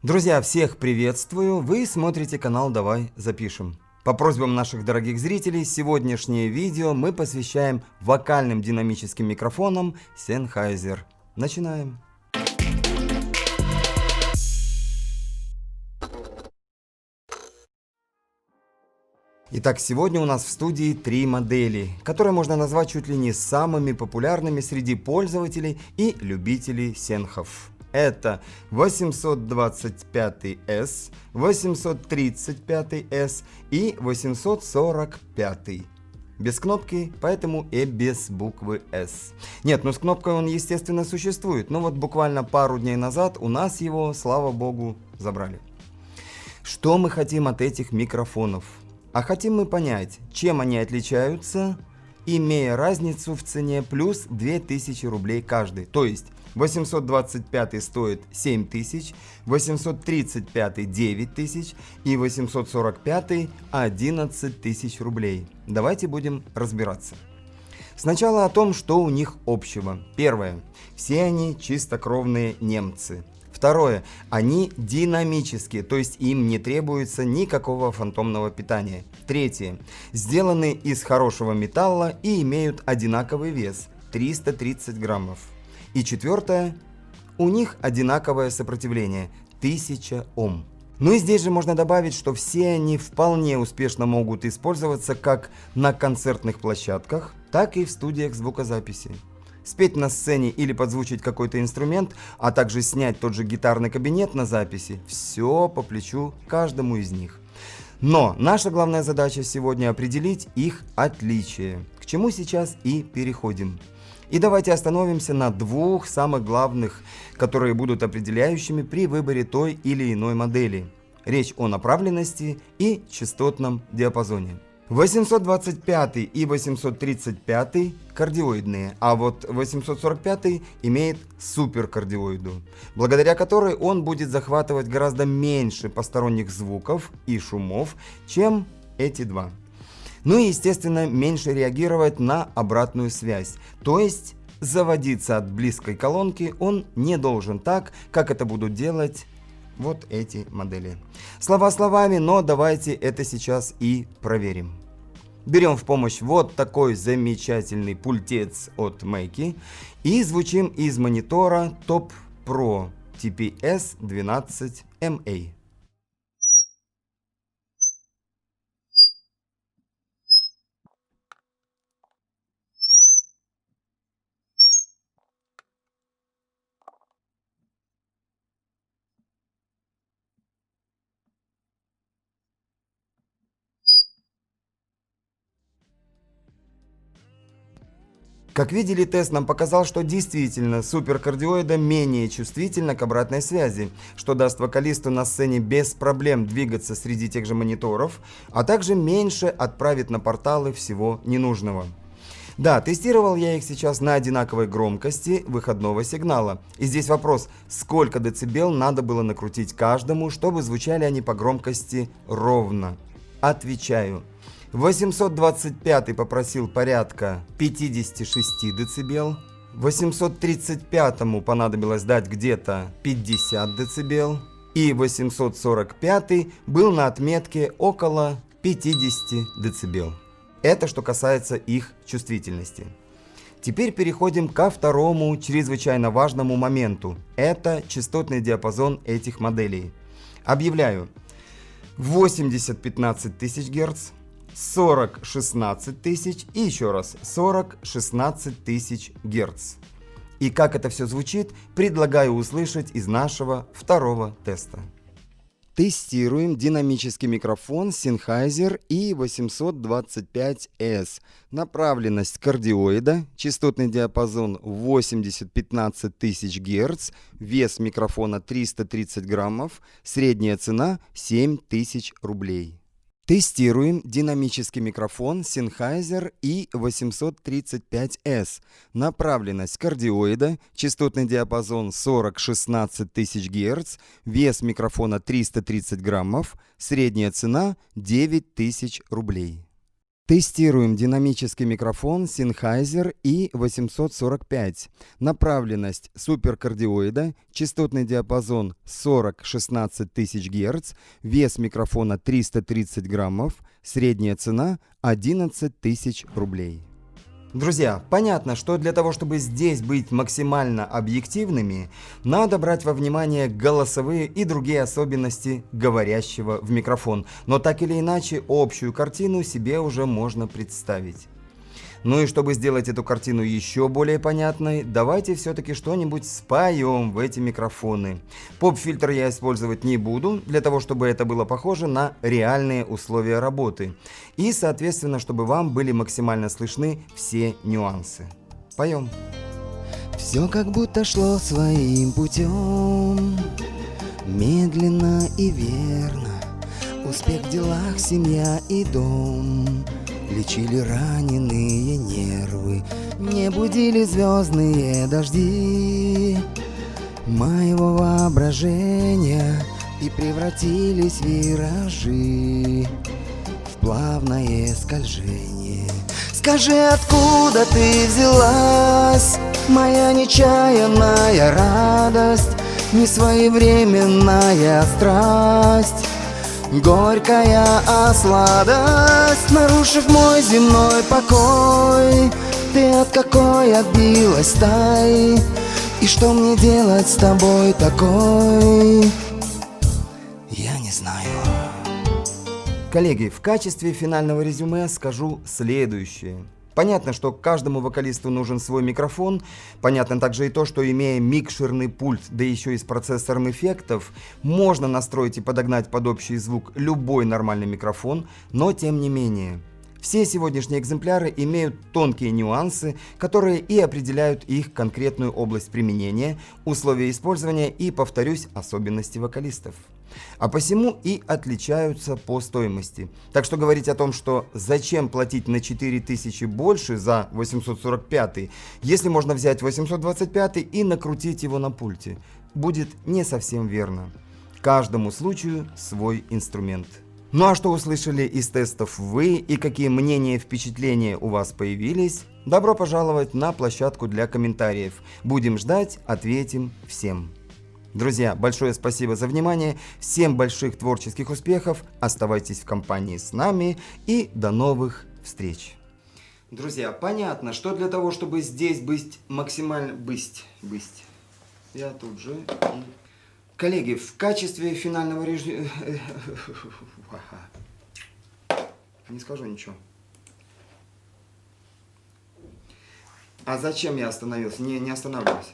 Друзья, всех приветствую! Вы смотрите канал «Давай запишем». По просьбам наших дорогих зрителей, сегодняшнее видео мы посвящаем вокальным динамическим микрофонам Sennheiser. Начинаем! Итак, сегодня у нас в студии три модели, которые можно назвать чуть ли не самыми популярными среди пользователей и любителей сенхов. Это 825S, 835S и 845. Без кнопки, поэтому и без буквы S. Нет, ну с кнопкой он, естественно, существует, но вот буквально пару дней назад у нас его, слава богу, забрали. Что мы хотим от этих микрофонов? А хотим мы понять, чем они отличаются, имея разницу в цене плюс 2000 рублей каждый. То есть 825 стоит 7000, 835 9000 и 845 11 тысяч рублей. Давайте будем разбираться. Сначала о том, что у них общего. Первое. Все они чистокровные немцы. Второе. Они динамические, то есть им не требуется никакого фантомного питания. Третье. Сделаны из хорошего металла и имеют одинаковый вес – 330 граммов. И четвертое. У них одинаковое сопротивление – 1000 Ом. Ну и здесь же можно добавить, что все они вполне успешно могут использоваться как на концертных площадках, так и в студиях звукозаписи. Спеть на сцене или подзвучить какой-то инструмент, а также снять тот же гитарный кабинет на записи – все по плечу каждому из них. Но наша главная задача сегодня определить их отличия, к чему сейчас и переходим. И давайте остановимся на двух самых главных, которые будут определяющими при выборе той или иной модели. Речь о направленности и частотном диапазоне. 825 и 835 кардиоидные, а вот 845 имеет суперкардиоиду, благодаря которой он будет захватывать гораздо меньше посторонних звуков и шумов, чем эти два. Ну и, естественно, меньше реагировать на обратную связь, то есть заводиться от близкой колонки он не должен так, как это будут делать вот эти модели. Слова словами, но давайте это сейчас и проверим. Берем в помощь вот такой замечательный пультец от Mackie и звучим из монитора Top Pro TPS-12MA. Как видели, тест нам показал, что действительно суперкардиоида менее чувствительна к обратной связи, что даст вокалисту на сцене без проблем двигаться среди тех же мониторов, а также меньше отправит на порталы всего ненужного. Да, тестировал я их сейчас на одинаковой громкости выходного сигнала. И здесь вопрос, сколько децибел надо было накрутить каждому, чтобы звучали они по громкости ровно. Отвечаю. 825 попросил порядка 56 децибел, 835 понадобилось дать где-то 50 децибел, и 845 был на отметке около 50 децибел. Это что касается их чувствительности. Теперь переходим ко второму чрезвычайно важному моменту. Это частотный диапазон этих моделей. Объявляю. 80-15 тысяч Гц, 40-16 тысяч и еще раз 40-16 тысяч Гц. И как это все звучит, предлагаю услышать из нашего второго теста. Тестируем динамический микрофон Sennheiser i825S. Направленность кардиоида, частотный диапазон 80-15 тысяч Гц, вес микрофона 330 граммов, средняя цена 7000 рублей. Тестируем динамический микрофон Sennheiser i835S. Направленность кардиоида, частотный диапазон 40-16 тысяч Гц, вес микрофона 330 граммов, средняя цена 9000 рублей. Тестируем динамический микрофон Sennheiser i845. Направленность суперкардиоида, частотный диапазон 40-16 тысяч Гц, вес микрофона 330 граммов, средняя цена 11 тысяч рублей. Друзья, понятно, что для того, чтобы здесь быть максимально объективными, надо брать во внимание голосовые и другие особенности говорящего в микрофон. Но так или иначе, общую картину себе уже можно представить. Ну и чтобы сделать эту картину еще более понятной, давайте все-таки что-нибудь споем в эти микрофоны. Поп-фильтр я использовать не буду, для того, чтобы это было похоже на реальные условия работы. И, соответственно, чтобы вам были максимально слышны все нюансы. Поем. Все как будто шло своим путем, медленно и верно. Успех в делах, семья и дом. Лечили раненые нервы, не будили звездные дожди моего воображения и превратились в виражи, в плавное скольжение. Скажи, откуда ты взялась, моя нечаянная радость, несвоевременная страсть, горькая сладость, нарушив мой земной покой. Ты от какой отбилась тай? И что мне делать с тобой такой? Я не знаю. Коллеги, в качестве финального резюме скажу следующее. Понятно, что каждому вокалисту нужен свой микрофон. Понятно также и то, что имея микшерный пульт, да еще и с процессором эффектов, можно настроить и подогнать под общий звук любой нормальный микрофон, но тем не менее. Все сегодняшние экземпляры имеют тонкие нюансы, которые и определяют их конкретную область применения, условия использования и, повторюсь, особенности вокалистов. А посему и отличаются по стоимости. Так что говорить о том, что зачем платить на 4000 больше за 845, если можно взять 825 и накрутить его на пульте, будет не совсем верно. Каждому случаю свой инструмент. Ну а что услышали из тестов вы и какие мнения и впечатления у вас появились, добро пожаловать на площадку для комментариев. Будем ждать, ответим всем. Друзья, большое спасибо за внимание, всем больших творческих успехов, оставайтесь в компании с нами и до новых встреч. Друзья, понятно, что для того, чтобы здесь быть максимально... Я тут же... Коллеги, в качестве финального режима... Не скажу ничего. А зачем я остановился? Не останавливайся.